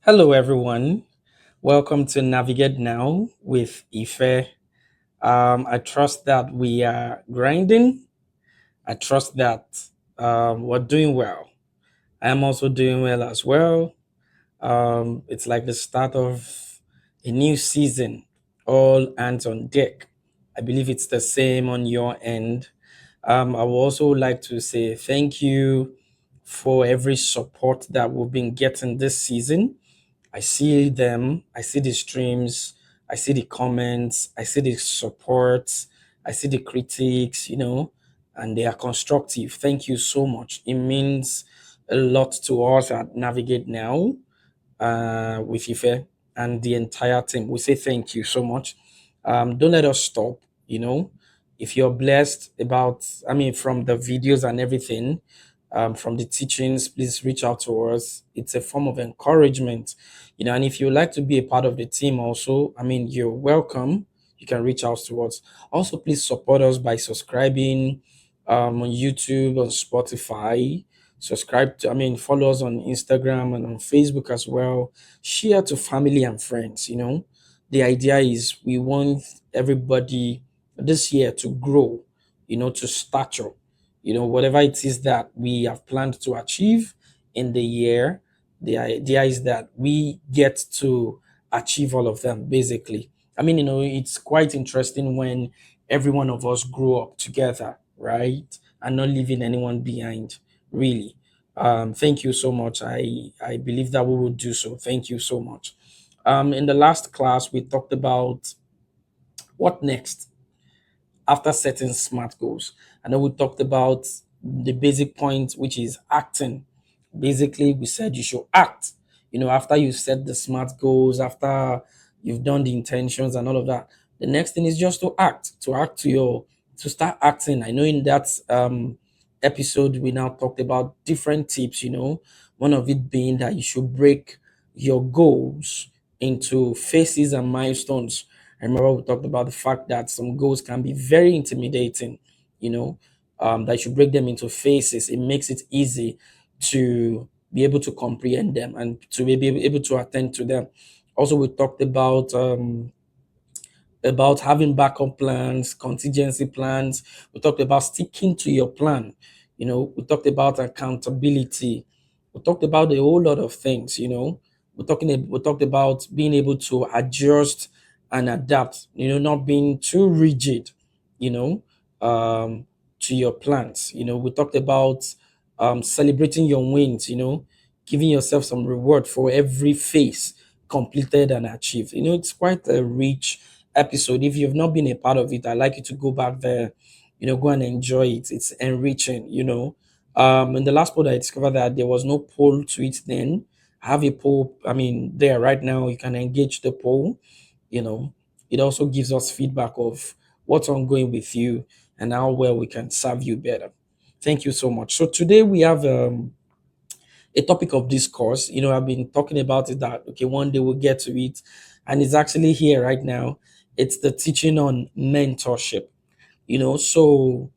Hello, everyone. Welcome to Navigate Now with Ife. I trust that we are grinding. I trust that we're doing well. I am also doing well as well. It's like the start of a new season, all hands on deck. I believe it's the same on your end. I would also like to say thank you for every support that we've been getting this season. I see them, I see the streams, I see the comments, I see the support, I see the critics, and they are constructive. Thank you so much. It means a lot to us at Navigate Now with Ife and the entire team. We say thank you so much. Don't let us stop. You know, if you're blessed about, from the videos and everything, from the teachings, please reach out to us. It's a form of encouragement, and if you would like to be a part of the team, also, you're welcome. You can reach out to us. Also, please support us by subscribing on YouTube, on Spotify, subscribe to follow us on Instagram and on Facebook as well. Share to family and friends. The idea is we want everybody this year to grow, to stature, whatever it is that we have planned to achieve in the year. The idea is that we get to achieve all of them, basically. It's quite interesting when every one of us grow up together, right, and not leaving anyone behind, really. Thank you so much. I believe that we will do so. Thank you so much. In the last class, we talked about what next after setting smart goals. I know we talked about the basic point, which is acting. Basically, we said you should act. After you set the smart goals, after you've done the intentions and all of that, the next thing is just to start acting. I know in that episode we now talked about different tips. One of it being that you should break your goals into phases and milestones. I remember we talked about the fact that some goals can be very intimidating, that you should break them into phases. It makes it easy to be able to comprehend them and to be able to attend to them. Also, we talked about having backup plans, contingency plans. We talked about sticking to your plan. We talked about accountability. We talked about a whole lot of things. We talked about being able to adjust and adapt. Not being too rigid. You know, to your plans. We talked about celebrating your wins. Giving yourself some reward for every phase completed and achieved. It's quite a rich episode. If you've not been a part of it, I'd like you to go back there, go and enjoy it. It's enriching. In the last poll, I discovered that there was no poll to it then. I have a poll, there right now. You can engage the poll. You know, it also gives us feedback of what's ongoing with you and how well we can serve you better. Thank you so much. So today we have a topic of discourse. I've been talking about it that okay, one day we'll get to it, and it's actually here right now. It's the teaching on mentorship. So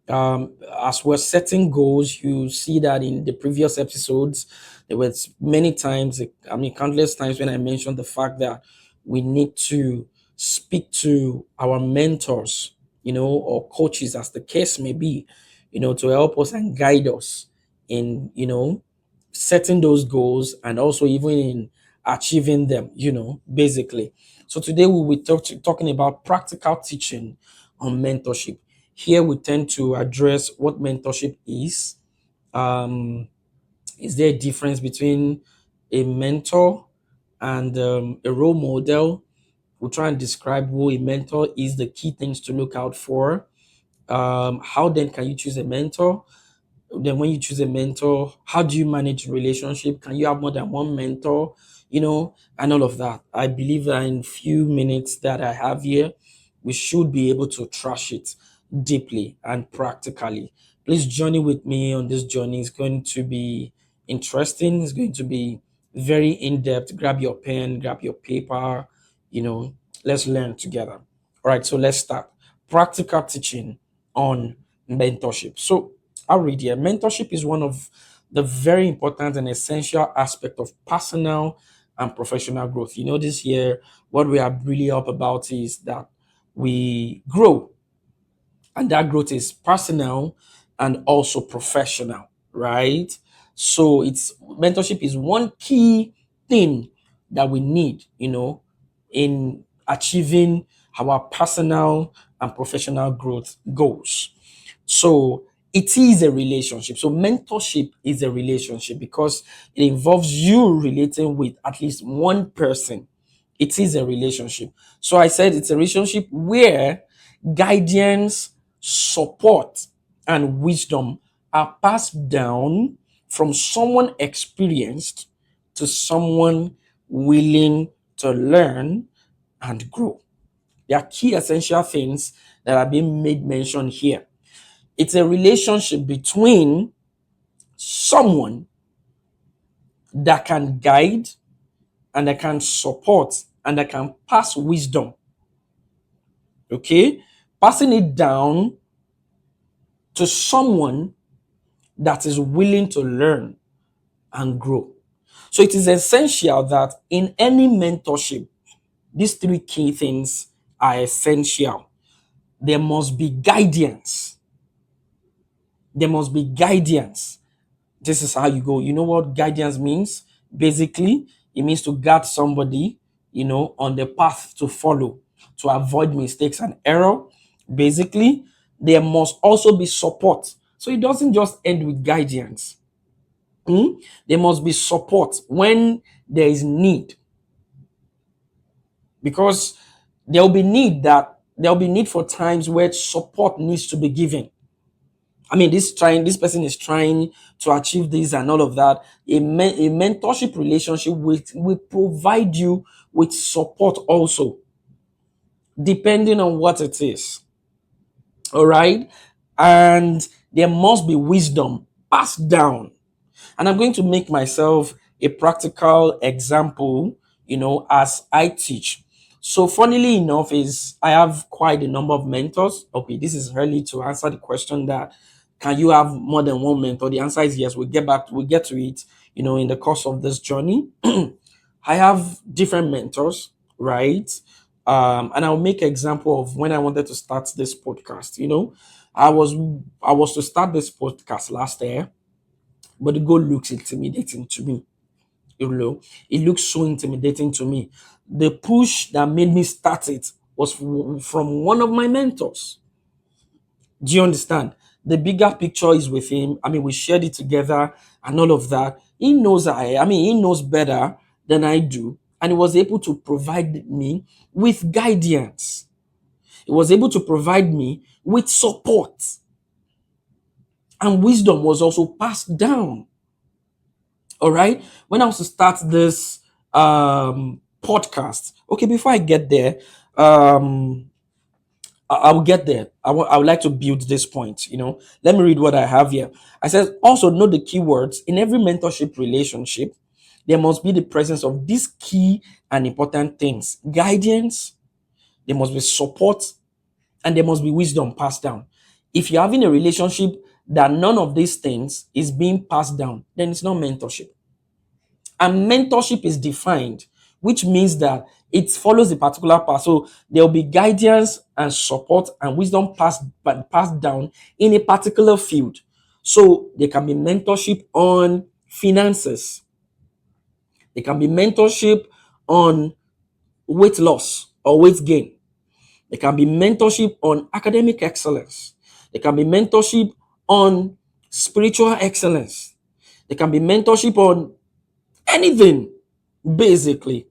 as we're setting goals, you see that in the previous episodes, there was many times, countless times when I mentioned the fact that we need to speak to our mentors, or coaches, as the case may be, to help us and guide us in, setting those goals and also even in achieving them, basically. So today we will talking about practical teaching on mentorship. Here we tend to address what mentorship is. Um, is there a difference between a mentor and a role model? We'll try and describe who a mentor is, the key things to look out for. How then can you choose a mentor? Then when you choose a mentor, how do you manage relationship? Can you have more than one mentor? And all of that. I believe that in few minutes that I have here, we should be able to trash it deeply and practically. Please journey with me on this journey. It's going to be interesting. It's going to be very in-depth. Grab your pen, grab your paper, you know, let's learn together. All right, so let's start. Practical teaching on mentorship. So I'll read here. Mentorship is one of the very important and essential aspect of personal and professional growth. This year, what we are really up about is that we grow, and that growth is personal and also professional, right? So it's mentorship is one key thing that we need, in achieving our personal and professional growth goals. So it is a relationship. So mentorship is a relationship because it involves you relating with at least one person. It is a relationship. So I said it's a relationship where guidance, support, and wisdom are passed down from someone experienced to someone willing to learn and grow. There are key essential things that are being made mention here. It's a relationship between someone that can guide and that can support and that can pass wisdom. Okay? Passing it down to someone that is willing to learn and grow. So it is essential that in any mentorship, these three key things are essential. There must be guidance. There must be guidance. This is how you go. You know what guidance means? Basically, it means to guide somebody, on the path to follow, to avoid mistakes and error. Basically, there must also be support. So it doesn't just end with guidance. There must be support when there is need, because there will be need for times where support needs to be given. I mean, this person is trying to achieve this and all of that. A mentorship relationship will provide you with support also, depending on what it is. All right. And there must be wisdom passed down. And I'm going to make myself a practical example, as I teach. So, funnily enough, is I have quite a number of mentors. Okay, this is early to answer the question that can you have more than one mentor? The answer is yes. We'll get to it, in the course of this journey. I have different mentors, right? And I'll make example of when I wanted to start this podcast. I was to start this podcast last year, but the goal looks intimidating to me. It looks so intimidating to me. The push that made me start it was from one of my mentors. Do you understand? The bigger picture is with him. I mean, we shared it together and all of that. He knows better than I do. And he was able to provide me with guidance. He was able to provide me with support. And wisdom was also passed down. All right. When I was to start this podcast, okay, before I get there, I will get there. I would like to build this point. Let me read what I have here. I said, also know the keywords in every mentorship relationship. There must be the presence of these key and important things: guidance, there must be support, and there must be wisdom passed down. If you're having a relationship that none of these things is being passed down, then it's not mentorship. And mentorship is defined, which means that it follows a particular path. So there will be guidance and support and wisdom passed down in a particular field. So there can be mentorship on finances. There can be mentorship on weight loss or weight gain. There can be mentorship on academic excellence. There can be mentorship on spiritual excellence. There can be mentorship on anything, basically.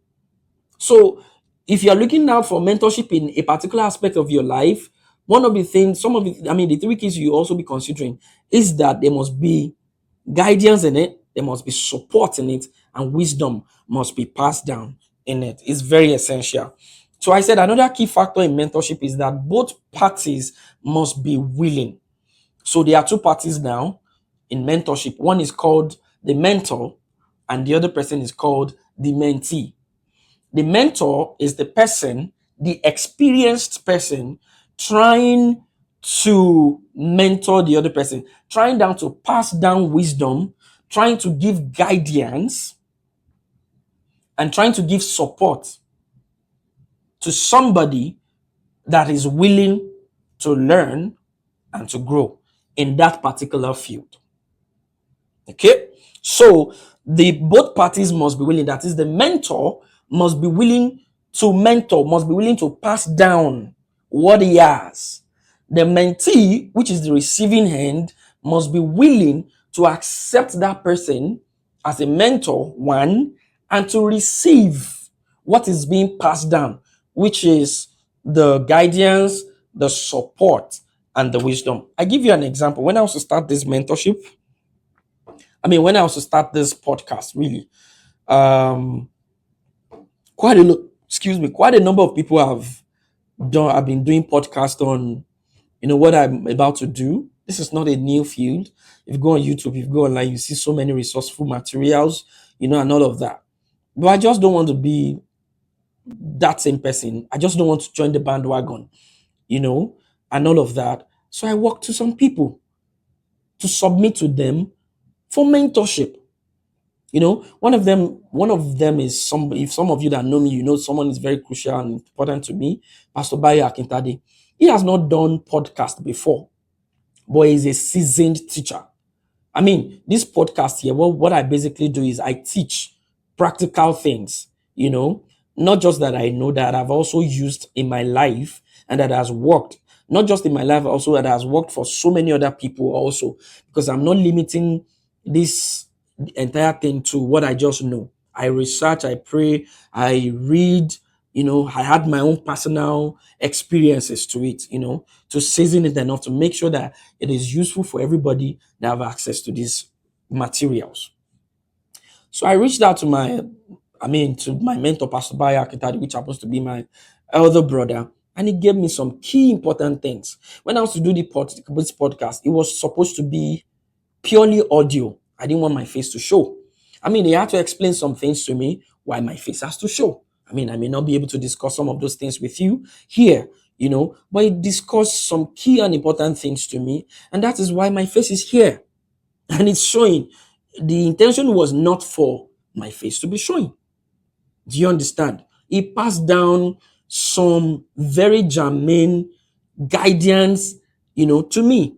So if you're looking out for mentorship in a particular aspect of your life, one of the things, the three keys you also be considering is that there must be guidance in it, there must be support in it, and wisdom must be passed down in it. It's very essential. So I said another key factor in mentorship is that both parties must be willing. So there are two parties now in mentorship. One is called the mentor, and the other person is called the mentee. The mentor is the experienced person trying to mentor the other person, trying down to pass down wisdom, trying to give guidance. and trying to give support to somebody that is willing to learn and to grow in that particular field. Okay, so the both parties must be willing. That is, the mentor must be willing to mentor, must be willing to pass down what he has. The mentee, which is the receiving hand, must be willing to accept that person as a mentor, one, and to receive what is being passed down, which is the guidance, the support, and the wisdom. I give you an example. When I was to start this mentorship, when I was to start this podcast, really, um, quite a number of people have been doing podcast on, what I'm about to do. This is not a new field. If you go on YouTube, if you go online, you see so many resourceful materials, and all of that. But I just don't want to be that same person. I just don't want to join the bandwagon, and all of that. So I walk to some people to submit to them for mentorship. One of them is if some of you that know me, someone is very crucial and important to me, Pastor Bayo Akintade. He has not done podcast before, but he's a seasoned teacher. This podcast here, what I basically do is I teach practical things, not just that I know, that I've also used in my life and that has worked. Not just in my life, also that has worked for so many other people also, because I'm not limiting this entire thing to what I just know. I research, I pray, I read, I had my own personal experiences to it, to season it enough to make sure that it is useful for everybody that have access to these materials. So I reached out to my mentor, Pastor Bayo Akintade, which happens to be my elder brother, and he gave me some key important things. When I was to do this podcast, it was supposed to be purely audio. I didn't want my face to show. He had to explain some things to me why my face has to show. I may not be able to discuss some of those things with you here, but he discussed some key and important things to me, and that is why my face is here and it's showing. The intention was not for my face to be showing. Do you understand? He passed down some very germane guidance, to me.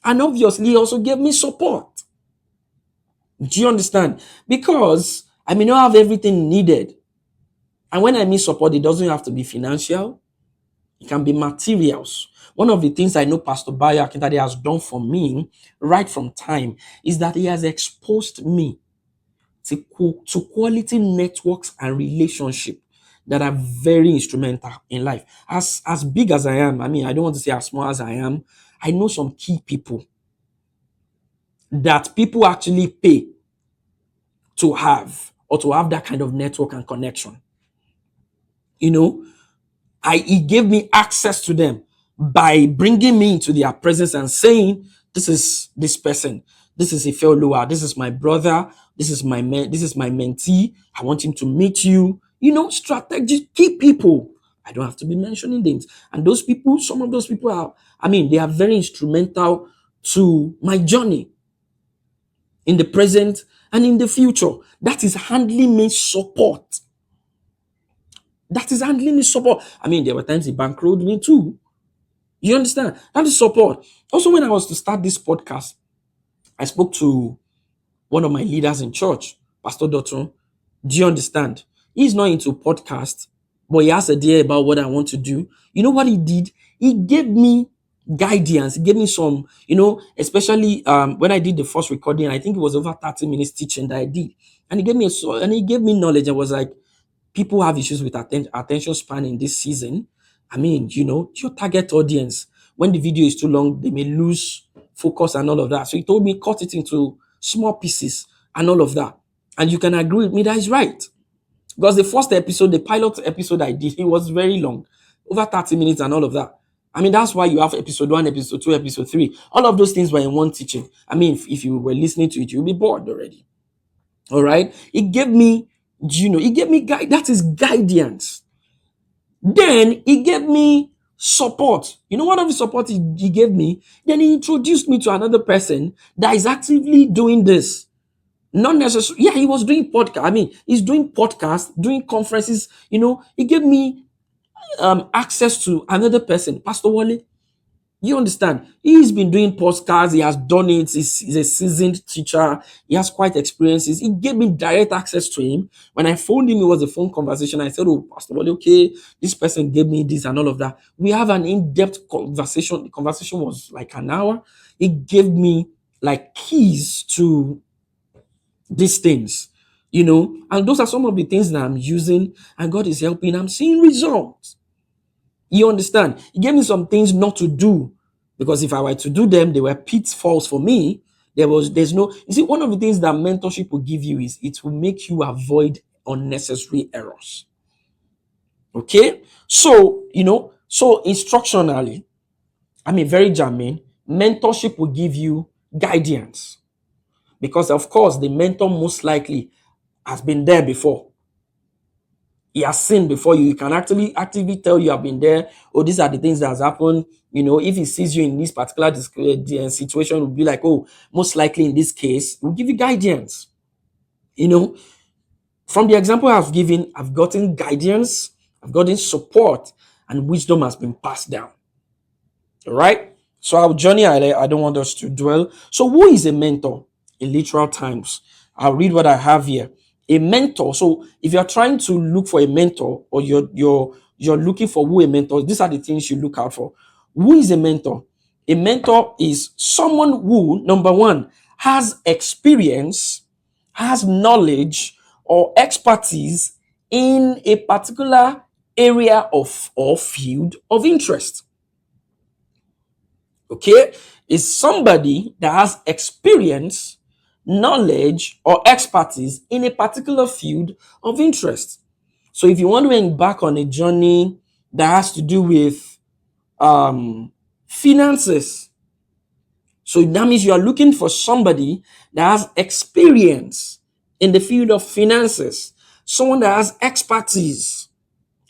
And obviously, he also gave me support. Do you understand? Because I may not have everything needed. And when I mean support, it doesn't have to be financial. It can be materials. One of the things I know Pastor Bayo Akintade has done for me right from time is that he has exposed me to quality networks and relationship that are very instrumental in life. As big as I am, I don't want to say as small as I am, I know some key people that people actually pay to have, or to have that kind of network and connection. He gave me access to them by bringing me into their presence and saying, this is this person, this is Ifeoluwa, this is my brother, this is my mentee, I want him to meet you. Strategic key people. I don't have to be mentioning names. And those people, some of those people are, they are very instrumental to my journey in the present and in the future. That is handling me support. There were times he bankrolled me too. You understand? That is support. Also, when I was to start this podcast, I spoke to one of my leaders in church, Pastor Dotun. Do you understand? He's not into podcast, but he has a idea about what I want to do. You know what he did? He gave me guidance. He gave me some, especially when I did the first recording, I think it was over 30 minutes teaching that I did. And he gave me knowledge. I was like, people have issues with attention span in this season. Your target audience, when the video is too long, they may lose focus and all of that. So he told me, cut it into small pieces and all of that. And you can agree with me that is right. Because the first episode, the pilot episode I did, it was very long, over 30 minutes and all of that. That's why you have episode 1, episode 2, episode 3. All of those things were in one teaching. If you were listening to it, you'll be bored already. All right? He gave me that is guidance. Then he gave me support. One of the support he gave me, then he introduced me to another person that is actively doing this. Not necessarily. Yeah, he was doing podcast. I mean, he's doing podcasts, doing conferences. He gave me access to another person, Pastor Wale. You understand? He's been doing podcasts. He has done it. He's a seasoned teacher. He has quite experiences. He gave me direct access to him. When I phoned him, it was a phone conversation. I said, "Oh, Pastor Wale, okay, this person gave me this and all of that." We have an in-depth conversation. The conversation was like an hour. He gave me like keys to these things, and those are some of the things that I'm using, and God is helping. I'm seeing results. You understand? He gave me some things not to do, because if I were to do them, they were pitfalls for me. There's no, you see, one of the things that mentorship will give you is it will make you avoid unnecessary errors. Okay? So instructionally, I mean, very germane, mentorship will give you guidance, because of course the mentor most likely has been there before. He has seen before you. He can actually actively tell you have been there. Oh, these are the things that has happened. If he sees you in this particular situation, will be like, oh, most likely in this case, will give you guidance. From the example I've given, I've gotten guidance, I've gotten support, and wisdom has been passed down. All right. So our journey, I don't want us to dwell. So who is a mentor in literal times? I'll read what I have here. A mentor. So if you're trying to look for a mentor, or you're looking for who a mentor, these are the things you look out for. Who is a mentor? A mentor is someone who, number one, has experience, has knowledge or expertise in a particular area of or field of interest. Okay, is somebody that has experience, knowledge, or expertise in a particular field of interest. So if you want to embark on a journey that has to do with finances, so that means you are looking for somebody that has experience in the field of finances, someone that has expertise,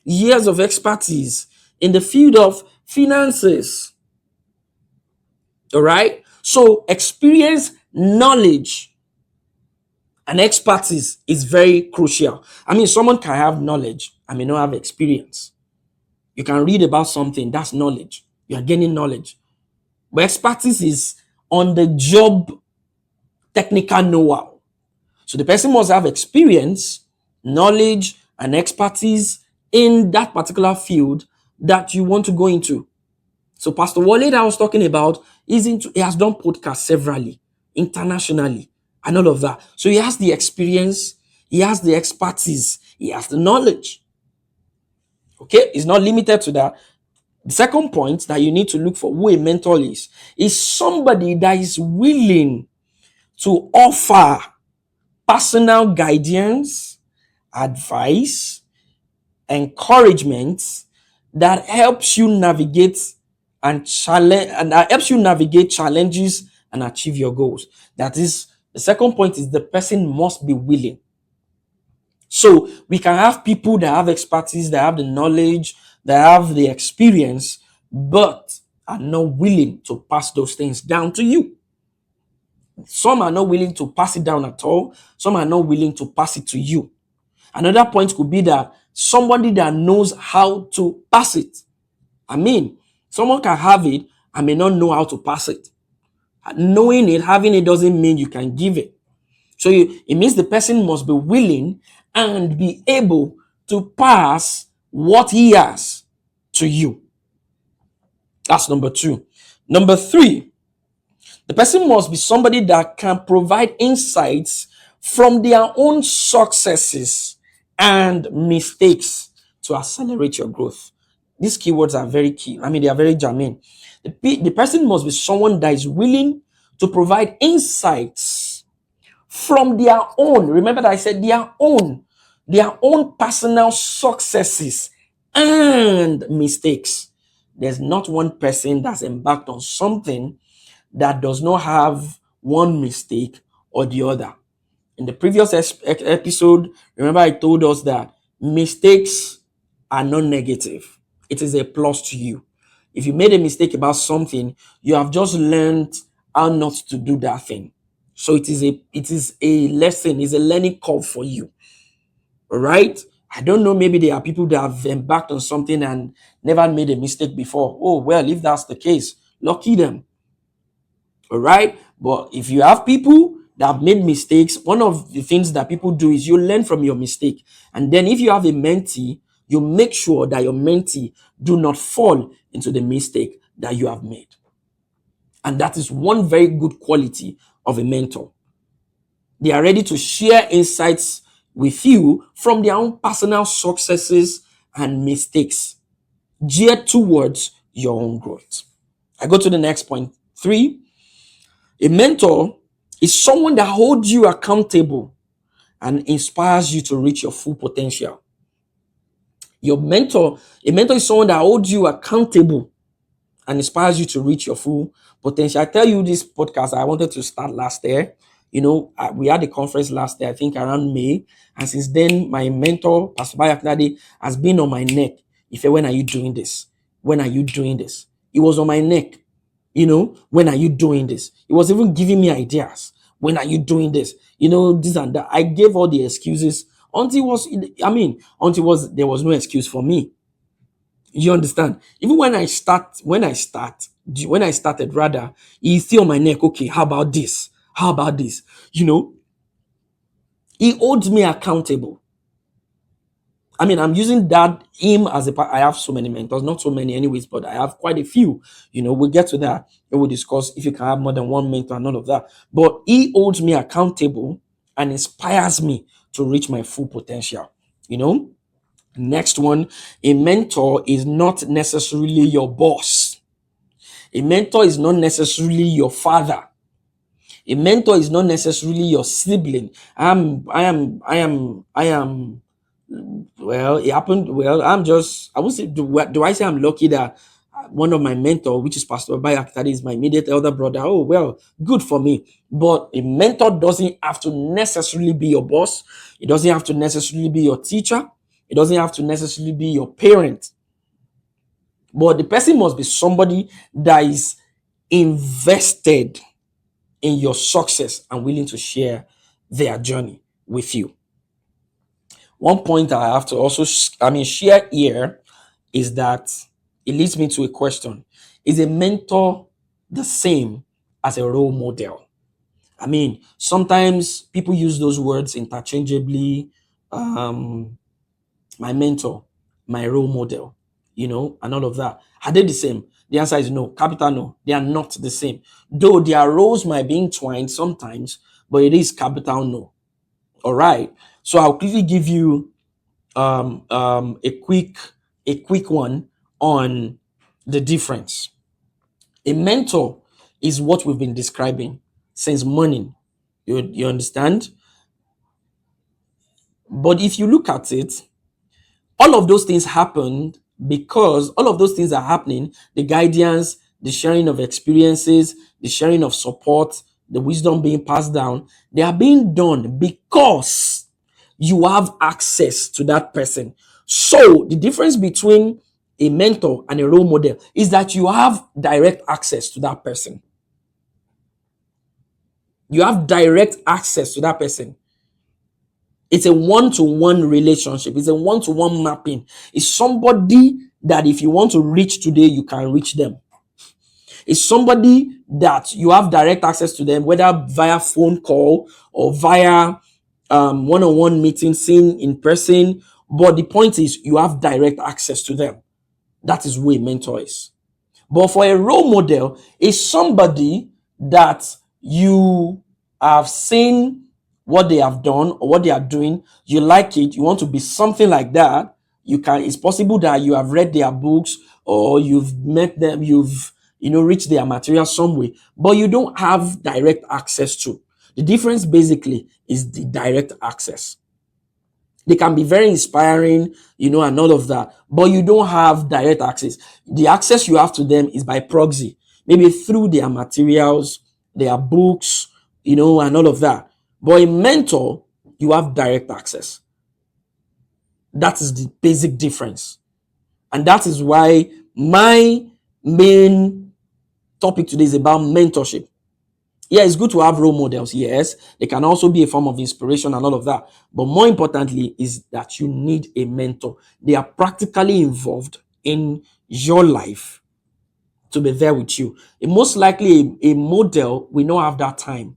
years of expertise in the field of finances. All right. So experience, knowledge, and expertise is very crucial. I mean, someone can have knowledge and may not have experience. You can read about something, that's knowledge. You are gaining knowledge. But expertise is on the job technical know-how. So the person must have experience, knowledge, and expertise in that particular field that you want to go into. So Pastor Wale that I was talking about he has done podcasts severally, internationally, and all of that. So he has the experience, he has the expertise, he has the knowledge. Okay, it's not limited to that. The second point that you need to look for who a mentor is somebody that is willing to offer personal guidance, advice, encouragement that helps you navigate challenges and achieve your goals. That is, the second point is the person must be willing. So we can have people that have expertise, that have the knowledge, that have the experience, but are not willing to pass those things down to you. Some are not willing to pass it down at all. Some are not willing to pass it to you. Another point could be that somebody that knows how to pass it. I mean, someone can have it and may not know how to pass it. Knowing it, having it doesn't mean you can give it. So it means the person must be willing and be able to pass what he has to you. That's number two. Number three, the person must be somebody that can provide insights from their own successes and mistakes to accelerate your growth. These keywords are very key. I mean, they are very germane. The person must be someone that is willing to provide insights from their own. Remember that I said their own personal successes and mistakes. There's not one person that's embarked on something that does not have one mistake or the other. In the previous episode, remember I told us that mistakes are not negative. It is a plus to you. If you made a mistake about something, you have just learned how not to do that thing. So it is a lesson, it's a learning curve for you. All right. I don't know, maybe there are people that have embarked on something and never made a mistake before. Oh, well, if that's the case, lucky them. All right. But if you have people that have made mistakes, one of the things that people do is you learn from your mistake. And then if you have a mentee, you make sure that your mentee do not fall into the mistake that you have made. And that is one very good quality of a mentor. They are ready to share insights with you from their own personal successes and mistakes, geared towards your own growth. I go to the next point. 3, a mentor is someone that holds you accountable and inspires you to reach your full potential. A mentor is someone that holds you accountable and inspires you to reach your full potential. I tell you, this podcast I wanted to start last year. We had a conference last year, I think around May, and since then, my mentor, Pastor Bayakunade, has been on my neck. If when are you doing this? When are you doing this? He was on my neck. When are you doing this? He was even giving me ideas. When are you doing this? This and that. I gave all the excuses until there was no excuse for me. You understand? Even when I started rather, he's still on my neck. Okay, how about this? How about this? He holds me accountable. I'm using that him as I have so many mentors, not so many anyways, but I have quite a few. We'll get to that and we'll discuss if you can have more than one mentor and all of that. But he holds me accountable and inspires me to reach my full potential. Next one, a mentor is not necessarily your boss. A mentor is not necessarily your father. A mentor is not necessarily your sibling. Well, it happened. Well, I would say, do I say I'm lucky that one of my mentor, which is Pastor Bayak, that is my immediate elder brother. Oh, well, good for me. But a mentor doesn't have to necessarily be your boss. It doesn't have to necessarily be your teacher. It doesn't have to necessarily be your parent. But the person must be somebody that is invested in your success and willing to share their journey with you. One point I have to also share here is that it leads me to a question. Is a mentor the same as a role model? Sometimes people use those words interchangeably. My mentor, my role model, and all of that. Are they the same? The answer is no. Capital no. They are not the same. Though their roles might be entwined sometimes, but it is capital no. All right. So I'll quickly give you a quick one on the difference. A mentor is what we've been describing since morning. You understand? But if you look at it, all of those things happened because all of those things are happening. The guidance, the sharing of experiences, the sharing of support, the wisdom being passed down, they are being done because you have access to that person. So the difference between a mentor and a role model is that you have direct access to that person. You have direct access to that person. It's a one-to-one relationship. It's a one-to-one mapping. It's somebody that if you want to reach today, you can reach them. It's somebody that you have direct access to them, whether via phone call or via one-on-one meeting, seen in person. But the point is, you have direct access to them. That is who a mentor is. But for a role model, is somebody that you have seen what they have done or what they are doing. You like it. You want to be something like that. It's possible that you have read their books or you've met them. You've reached their material some way, but you don't have direct access to. The difference basically is the direct access. They can be very inspiring, and all of that, but you don't have direct access. The access you have to them is by proxy, maybe through their materials, their books, and all of that. But a mentor, you have direct access. That is the basic difference. And that is why my main topic today is about mentorship. Yeah, it's good to have role models. Yes, they can also be a form of inspiration and all of that. But more importantly, is that you need a mentor. They are practically involved in your life to be there with you. And most likely, a model will not have that time.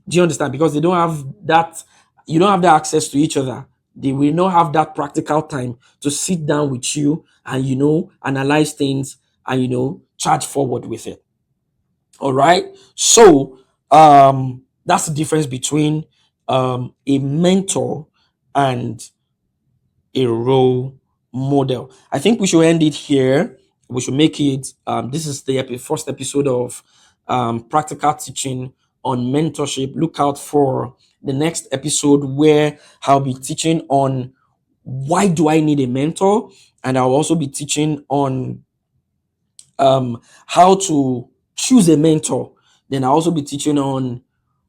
Do you understand? Because they don't have that, you don't have that access to each other. They will not have that practical time to sit down with you and, analyze things and, charge forward with it. All right. So that's the difference between a mentor and a role model. I think we should end it here. We should make it. This is the first episode of practical teaching on mentorship. Look out for the next episode where I'll be teaching on why do I need a mentor, and I'll also be teaching on how to choose a mentor. Then I'll also be teaching on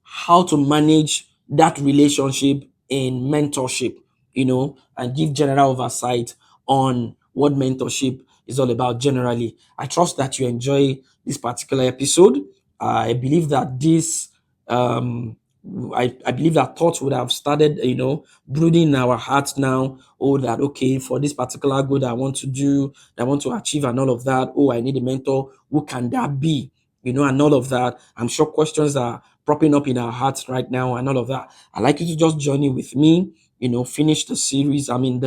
how to manage that relationship in mentorship, and give general oversight on what mentorship is all about generally. I trust that you enjoy this particular episode. I believe that um, I believe that thoughts would have started, brooding in our hearts now. Oh, that okay, for this particular goal that I want to do, that I want to achieve, and all of that. Oh, I need a mentor. Who can that be? And all of that. I'm sure questions are propping up in our hearts right now, and all of that. I'd like you to just journey with me. Finish the series. I mean,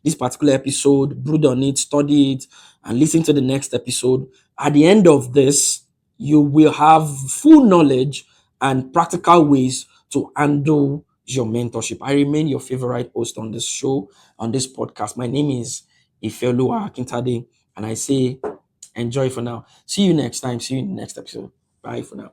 this particular episode, brood on it, study it, and listen to the next episode. At the end of this, you will have full knowledge and practical ways to handle your mentorship. I remain your favorite host on this show, on this podcast. My name is Ifeoluwa Akintade, and I say enjoy for now. See you next time. See you in the next episode. Bye for now.